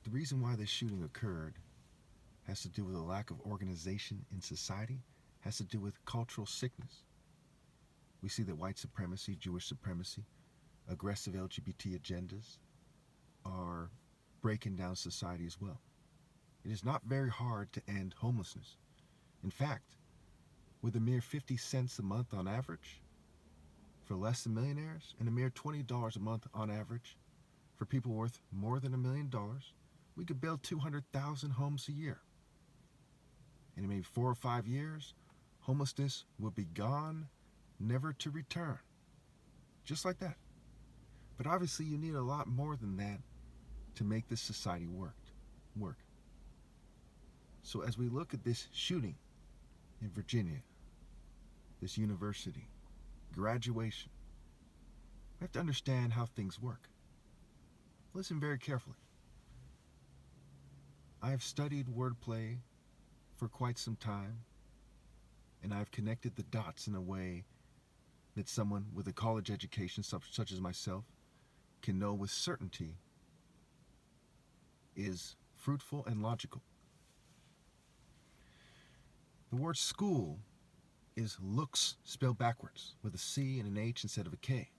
the reason why this shooting occurred has to do with a lack of organization in society, has to do with cultural sickness. We see that white supremacy, Jewish supremacy, aggressive LGBT agendas are breaking down society as well. It is not very hard to end homelessness. In fact, with a mere 50 cents a month on average for less than millionaires and a mere $20 a month on average for people worth more than $1 million, we could build 200,000 homes a year. And in maybe 4 or 5 years, homelessness will be gone, never to return. Just like that. But obviously you need a lot more than that to make this society work. So as we look at this shooting in Virginia, this university, graduation, we have to understand how things work. Listen very carefully. I have studied wordplay for quite some time, and I've connected the dots in a way that someone with a college education such as myself can know with certainty is fruitful and logical. The word school is looks spelled backwards with a C and an H instead of a K.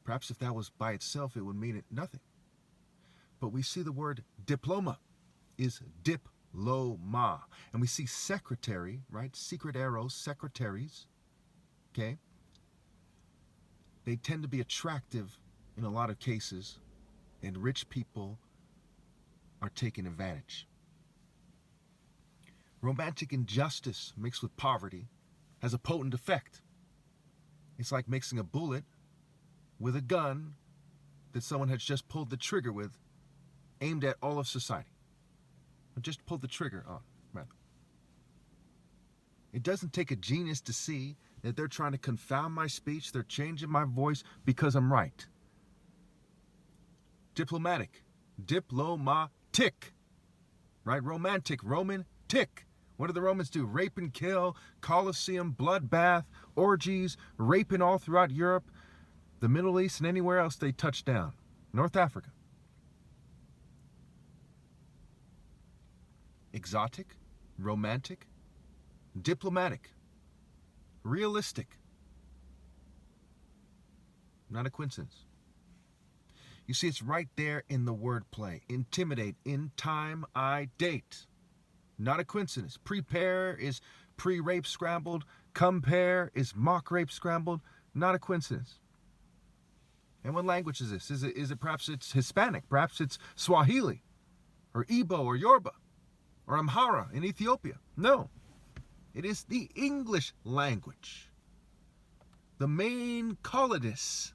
Perhaps if that was by itself, it would mean it nothing. But we see the word diploma is diploma. And we see secretary, right? Secret arrows, secretaries, okay? They tend to be attractive in a lot of cases, and rich people are taken advantage. Romantic injustice mixed with poverty has a potent effect. It's like mixing a bullet with a gun that someone has just pulled the trigger with, aimed at all of society. Or just pulled the trigger on, rather. It doesn't take a genius to see that they're trying to confound my speech, they're changing my voice because I'm right. Diplomatic, diplomatic, right? Romantic, Roman, tick. What do the Romans do? Rape and kill, Colosseum, bloodbath, orgies, raping all throughout Europe, the Middle East, and anywhere else they touch down. North Africa. Exotic, romantic, diplomatic, realistic. Not a coincidence. You see, it's right there in the wordplay. Intimidate, in time, I date. Not a coincidence. Prepare is pre-rape scrambled. Compare is mock rape scrambled. Not a coincidence. And what language is this? Is it perhaps it's Hispanic? Perhaps it's Swahili or Igbo or Yoruba or Amhara in Ethiopia? No. It is the English language. The main colonists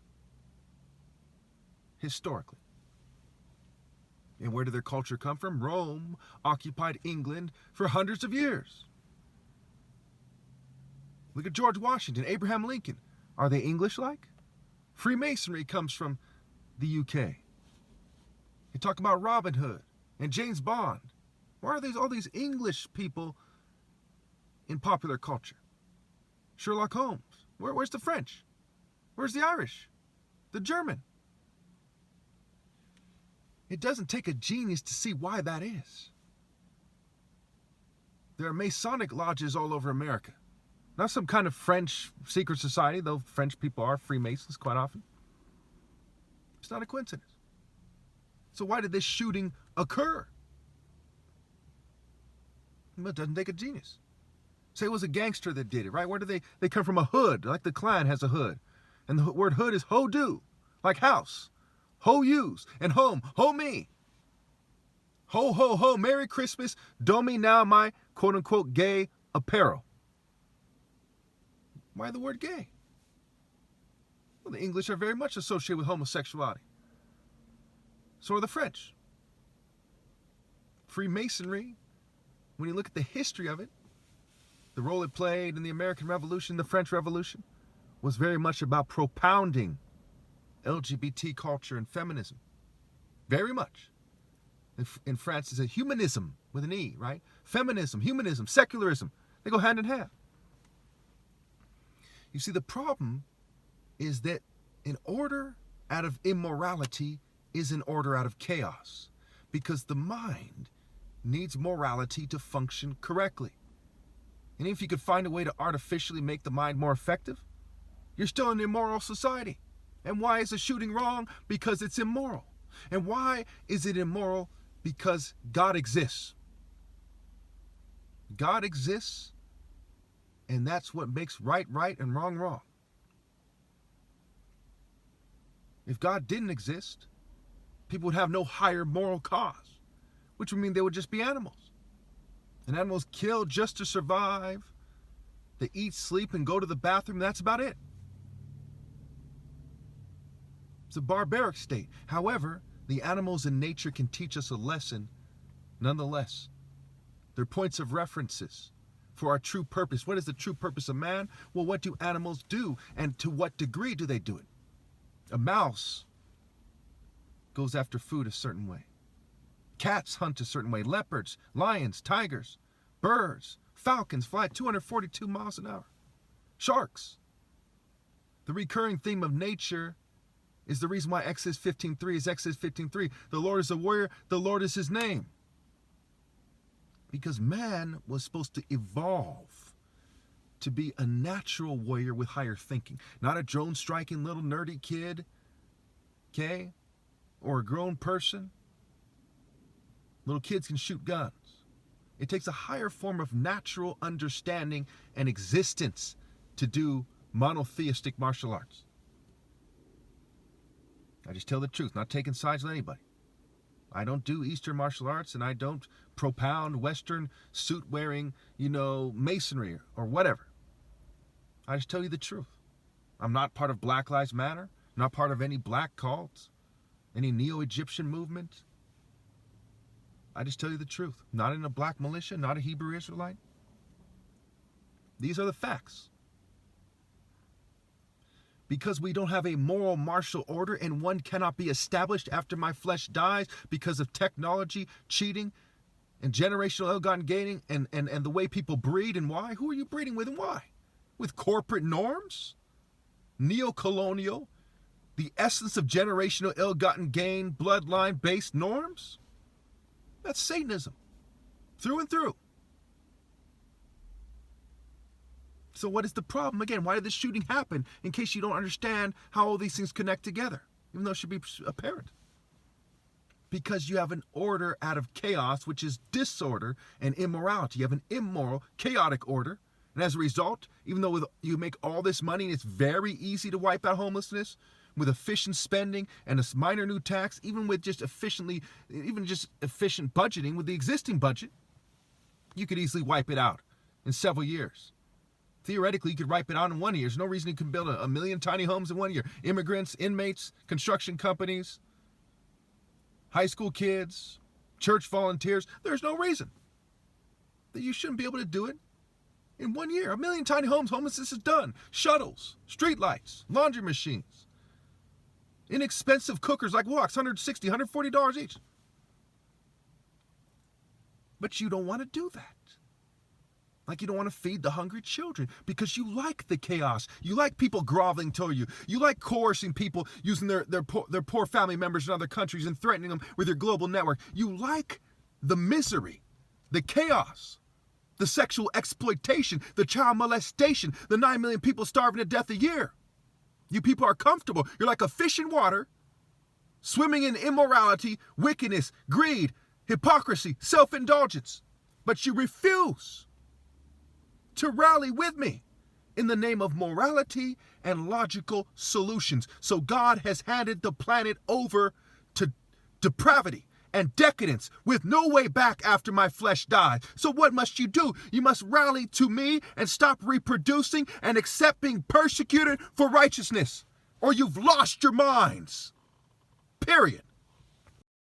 historically. And where did their culture come from? Rome occupied England for hundreds of years. Look at George Washington, Abraham Lincoln. Are they English-like? Freemasonry comes from the UK. You talk about Robin Hood and James Bond. Why are all these English people in popular culture? Sherlock Holmes. Where's the French? Where's the Irish? The German? It doesn't take a genius to see why that is. There are Masonic lodges all over America. Not some kind of French secret society, though French people are Freemasons quite often. It's not a coincidence. So why did this shooting occur? Well, it doesn't take a genius. Say it was a gangster that did it, right? Where do they come from? A hood, like the Klan has a hood. And the word hood is ho-do, like house. Ho-use and home, ho-me. Ho, ho, ho, Merry Christmas, do me now my quote-unquote gay apparel. Why the word gay? Well, the English are very much associated with homosexuality. So are the French. Freemasonry, when you look at the history of it, the role it played in the American Revolution, the French Revolution, was very much about propounding LGBT culture and feminism. Very much. In France, it's a humanism with an E, right? Feminism, humanism, secularism. They go hand in hand. You see, the problem is that an order out of immorality is an order out of chaos. because the mind needs morality to function correctly. And if you could find a way to artificially make the mind more effective, you're still in an immoral society. And why is the shooting wrong? Because it's immoral. And why is it immoral? Because God exists. God exists, and that's what makes right right and wrong wrong. If God didn't exist, people would have no higher moral cause, which would mean they would just be animals. And animals kill just to survive. They eat, sleep, and go to the bathroom. That's about it. It's a barbaric state. However, the animals in nature can teach us a lesson nonetheless. They're points of references for our true purpose. What is the true purpose of man? Well, what do animals do, and to what degree do they do it? A mouse goes after food a certain way. Cats hunt a certain way. Leopards, lions, tigers, birds, falcons fly 242 miles an hour. Sharks. The recurring theme of nature is the reason why Exodus 15:3 is Exodus 15:3. The Lord is a warrior, the Lord is his name. Because man was supposed to evolve to be a natural warrior with higher thinking. Not a drone striking little nerdy kid, okay? Or a grown person. Little kids can shoot guns. It takes a higher form of natural understanding and existence to do monotheistic martial arts. I just tell the truth, not taking sides with anybody. I don't do Eastern martial arts, and I don't propound Western suit-wearing, masonry or whatever. I just tell you the truth. I'm not part of Black Lives Matter, not part of any black cults, any neo-Egyptian movement. I just tell you the truth. Not in a black militia, not a Hebrew Israelite. These are the facts. Because we don't have a moral martial order, and one cannot be established after my flesh dies because of technology, cheating, and generational ill-gotten gaining, and the way people breed and why. Who are you breeding with and why? With corporate norms? Neo-colonial? The essence of generational ill-gotten gain, bloodline-based norms? That's Satanism. Through and through. So what is the problem? Again, why did this shooting happen? In case you don't understand how all these things connect together, even though it should be apparent. Because you have an order out of chaos, which is disorder and immorality. You have an immoral, chaotic order. And as a result, even though you make all this money and it's very easy to wipe out homelessness with efficient spending and a minor new tax, even with just efficient budgeting with the existing budget, you could easily wipe it out in several years. Theoretically, you could wipe it out in 1 year. There's no reason you can build a million tiny homes in 1 year. Immigrants, inmates, construction companies, high school kids, church volunteers. There's no reason that you shouldn't be able to do it in 1 year. A million tiny homes, homelessness is done. Shuttles, street lights, laundry machines, inexpensive cookers like woks, $160, $140 each. But you don't want to do that. Like you don't want to feed the hungry children because you like the chaos. You like people groveling to you. You like coercing people using their poor family members in other countries and threatening them with your global network. You like the misery, the chaos, the sexual exploitation, the child molestation, the 9 million people starving to death a year. You people are comfortable. You're like a fish in water, swimming in immorality, wickedness, greed, hypocrisy, self-indulgence. But you refuse to rally with me in the name of morality and logical solutions. So God has handed the planet over to depravity and decadence with no way back after my flesh dies. So what must you do? You must rally to me and stop reproducing and accept being persecuted for righteousness, or you've lost your minds. Period.